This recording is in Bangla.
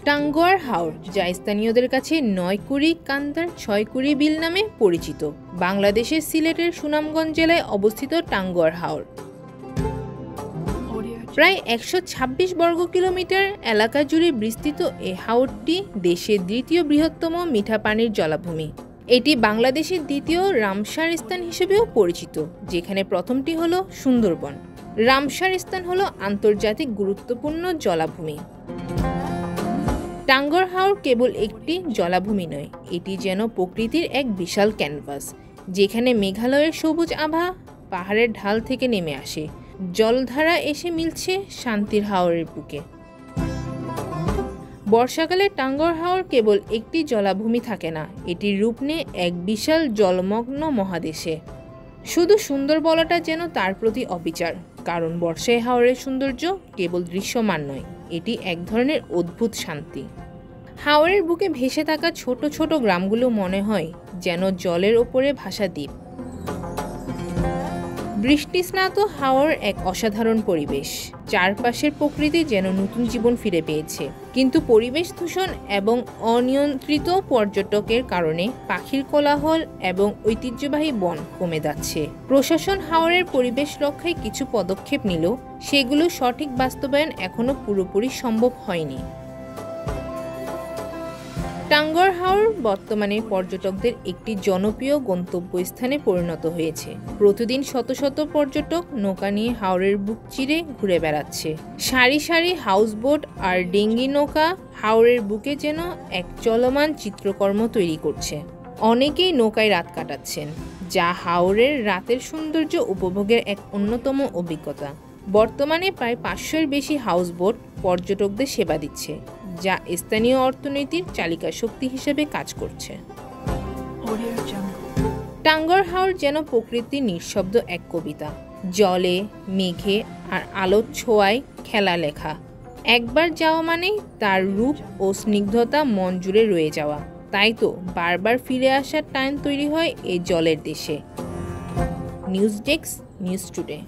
টাঙ্গুয়ার হাওর, যা স্থানীয়দের কাছে নয়কুড়ি কান্দার ছয়কুড়ি বিল নামে পরিচিত, বাংলাদেশের সিলেটের সুনামগঞ্জ জেলায় অবস্থিত টাঙ্গুয়ার হাওর প্রায় ১২৬ বর্গ কিলোমিটার এলাকা জুড়ে বিস্তৃত। এই হাওরটি দেশের দ্বিতীয় বৃহত্তম মিঠা পানির জলাভূমি। এটি বাংলাদেশের দ্বিতীয় রামসার স্থান হিসেবেও পরিচিত, যেখানে প্রথমটি হল সুন্দরবন। রামসার স্থান হল আন্তর্জাতিক গুরুত্বপূর্ণ জলাভূমি। টাঙ্গুয়ার হাওর কেবল একটি জলাভূমি নয়, এটি যেন প্রকৃতির এক বিশাল ক্যানভাস, যেখানে মেঘালয়ের সবুজ আভা পাহাড়ের ঢাল থেকে নেমে আসে, জলধারা এসে মিলছে শান্তির হাওরের বুকে। বর্ষাকালে টাঙ্গুয়ার হাওর কেবল একটি জলাভূমি থাকে না, এটির রূপ নেয় এক বিশাল জলমগ্ন মহাদেশে। শুধু সুন্দর বলাটা যেন তার প্রতি অবিচার, কারণ বর্ষায় হাওরের সৌন্দর্য কেবল দৃশ্যমান নয়, এটি এক ধরনের অদ্ভুত শান্তি। হাওরের বুকে ভেসে থাকা ছোট ছোট গ্রামগুলো মনে হয় যেন জলের ওপরে ভাসা দ্বীপ। বৃষ্টিস্নাত হাওর এক অসাধারণ পরিবেশ, চারপাশের প্রকৃতি যেন নতুন জীবন ফিরে পেয়েছে। কিন্তু পরিবেশ দূষণ এবং অনিয়ন্ত্রিত পর্যটকের কারণে পাখির কোলাহল এবং ঐতিহ্যবাহী বন কমে যাচ্ছে। প্রশাসন হাওরের পরিবেশ রক্ষায় কিছু পদক্ষেপ নিলেও সেগুলো সঠিক বাস্তবায়ন এখনো পুরোপুরি সম্ভব হয়নি। টাঙ্গুয়ার হাওর বর্তমানে পর্যটকদের একটি জনপ্রিয় গন্তব্যস্থানে পরিণত হয়েছে। প্রতিদিন শত শত পর্যটক নৌকা নিয়ে হাওরের বুক চিরে ঘুরে বেড়াচ্ছে। সারি সারি হাউসবোট আর ডিঙ্গি নৌকা হাওরের বুকে যেন এক চলমান চিত্রকর্ম তৈরি করছে। অনেকেই নৌকায় রাত কাটাচ্ছেন, যা হাওরের রাতের সৌন্দর্য উপভোগের এক অন্যতম অভিজ্ঞতা। বর্তমানে প্রায় ৫০০-এর বেশি হাউসবোট পর্যটকদের সেবা দিচ্ছে, যা স্থানীয় অর্থনীতির চালিকা শক্তি হিসেবে কাজ করছে। টাঙ্গুয়ার হাওর যেন প্রকৃতির নিঃশব্দ এক কবিতা, জলে, মেঘে আর আলোর ছোঁয়ায় খেলা লেখা। একবার যাওয়া মানে তার রূপ ও স্নিগ্ধতা মন জুড়ে রয়ে যাওয়া। তাই তো বারবার ফিরে আসার টান তৈরি হয় এই জলের দেশে। News desk, news today.